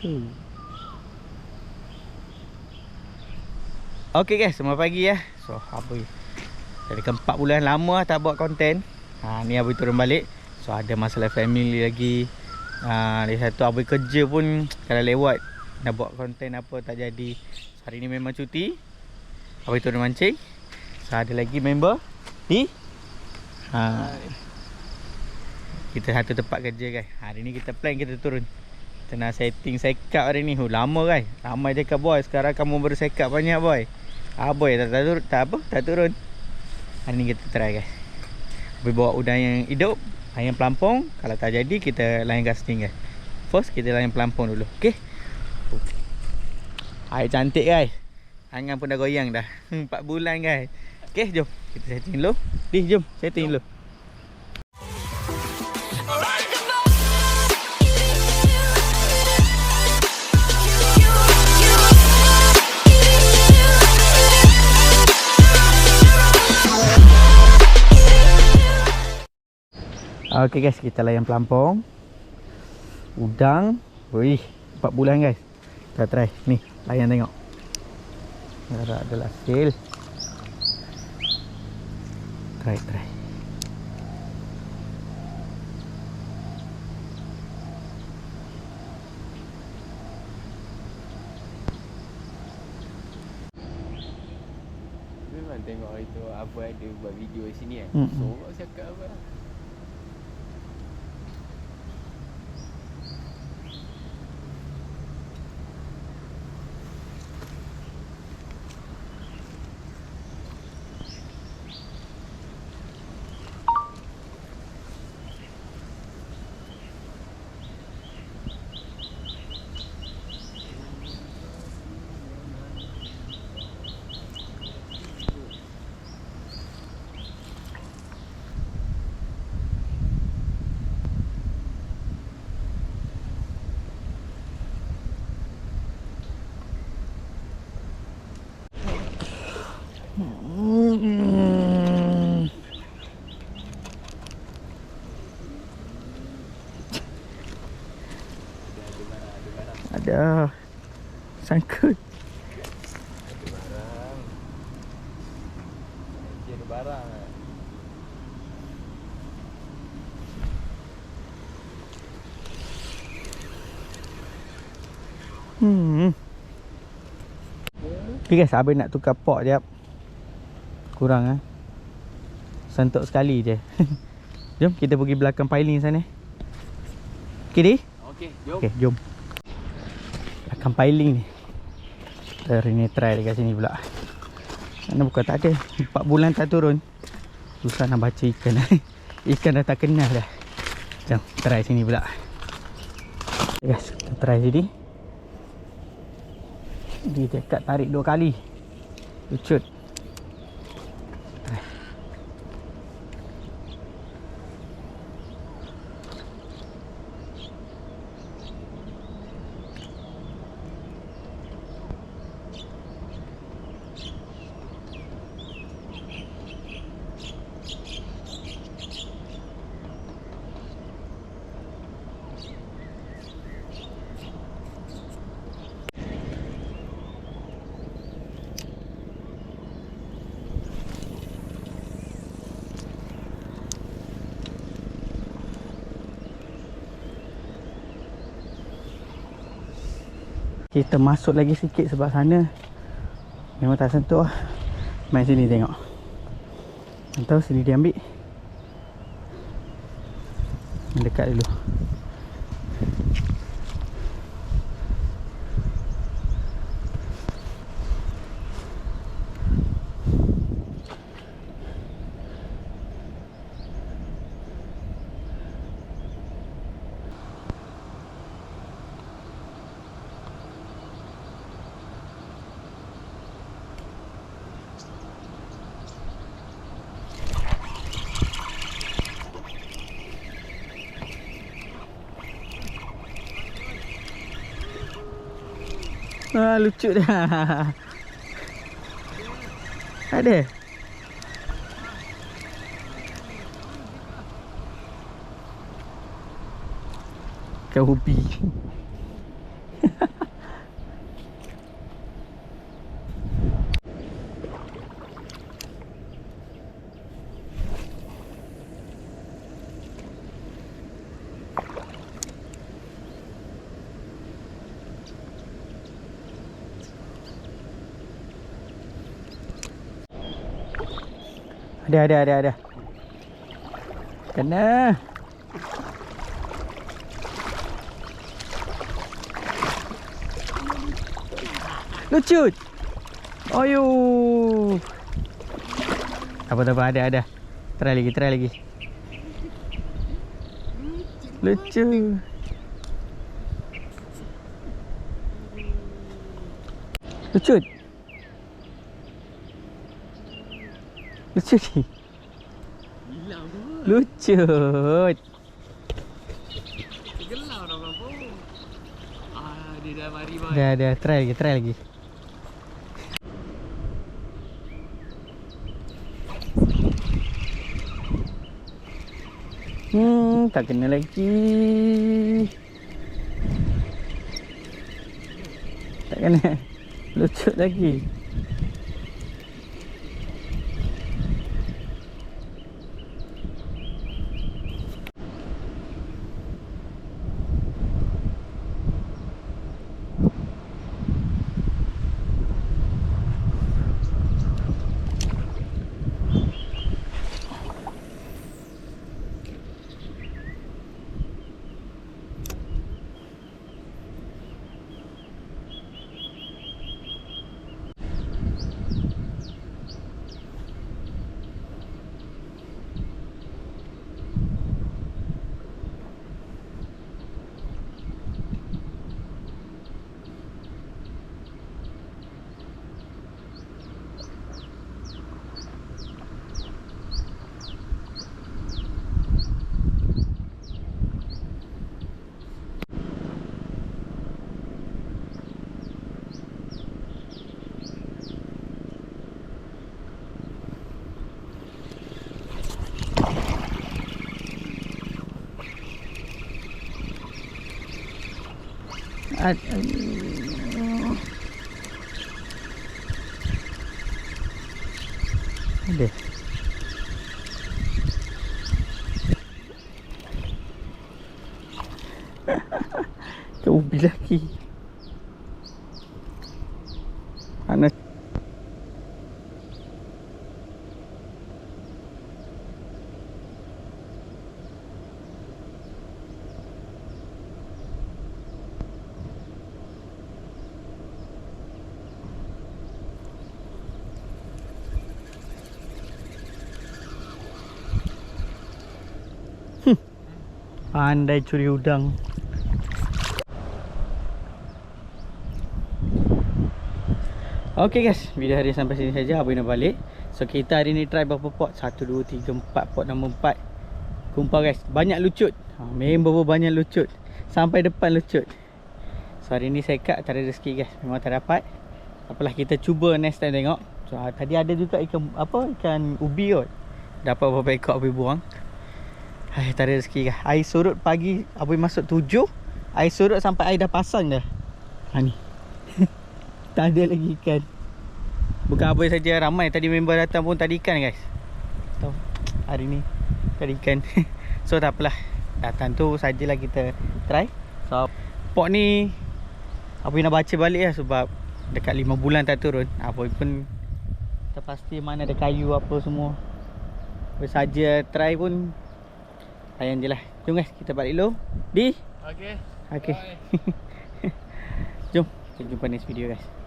Okay guys, selamat pagi ya. So Aboy dari 4 bulan lama tak buat konten. Ni Aboy turun balik. So ada masalah family lagi. Dari satu Aboy kerja pun kalau lewat nak buat konten apa tak jadi. So, hari ni memang cuti. Aboy turun mancing. So ada lagi member di kita satu tempat kerja guys. Hari ni kita plan kita turun. Kita nak setting sekap hari ni. Lama guys. Ramai cakap boy, sekarang kamu baru sekap banyak boy. Boy tak turun. Hari ni kita try guys. Boy bawa udang yang hidup, layan pelampung. Kalau tak jadi kita layan casting guys. First kita layan pelampung dulu. Okay. Air cantik guys. Angan pun dah goyang dah. 4 bulan guys. Okay, jom kita setting dulu. Jom setting dulu. Okay guys, kita layan pelampung. Udang. Wih, 4 bulan guys. Kita try. Ni, layan tengok. Adalah hasil. Try. Memang tengok itu apa ada buat video di sini Sorok cakap apa. Ada sangkut. Ada barang. Okay guys, Aboy nak tukar pot jap. Kurang sentuk sekali je. Jom kita pergi belakang piling sana. Okay di? Okey, jom. Okay, jom. Belakang piling ni. Kita ni try dekat sini pula. Mana bukan tak ada. 4 bulan tak turun. Susah nak baca ikan. Ikan dah tak kenal dah. Jom try sini pula. Okay guys, kita try sini. Dia dekat tarik 2 kali. Lucut. Kita masuk lagi sikit sebab sana memang tak sentuh. Main sini tengok. Tahu sini dia ambil. Mendekat dulu. Lucu dah. Ada. Kau hobi. Ada. Kena. Lucut. Ayuh. Tak apa, ada. Try lagi. Lucu. Lucut. Lucu ni. Hilang tu. Lucut. Tergelam dah berapa. Dia dah mari bang. Dah. Try lagi. Tak kena lagi. Tak kena. Lucut lagi. Ada. Ubi lagi. Panas. Pandai curi udang. Okay guys, video hari sampai sini saja. Abang nak balik. So kita hari ni try berapa pot? 1, 2, 3, 4. Pot nombor 4 kumpul guys. Banyak lucut. Memang banyak lucut. Sampai depan lucut. So hari ni saya kat tak ada rezeki guys. Memang tak dapat. Apalah, kita cuba next time tengok. So tadi ada juga ikan ubi kot. Dapat beberapa ekor abang buang. Tak ada rezeki guys. Air surut pagi abang masuk 7. Air surut sampai air dah pasang dah. Ni. Tak ada lagi ikan. Bukan abang saja, ramai tadi member datang pun tak ada ikan guys. Tahu hari ni tak ada ikan. So tak apalah. Datang tu sajalah kita try. So pot ni abang nak baca balik lah sebab dekat 5 bulan tak turun. Abang pun tak pasti mana ada kayu apa semua. Abang saja try pun layan je lah. Jom guys, kita balik dulu. Okay. Jom kita jumpa next video guys.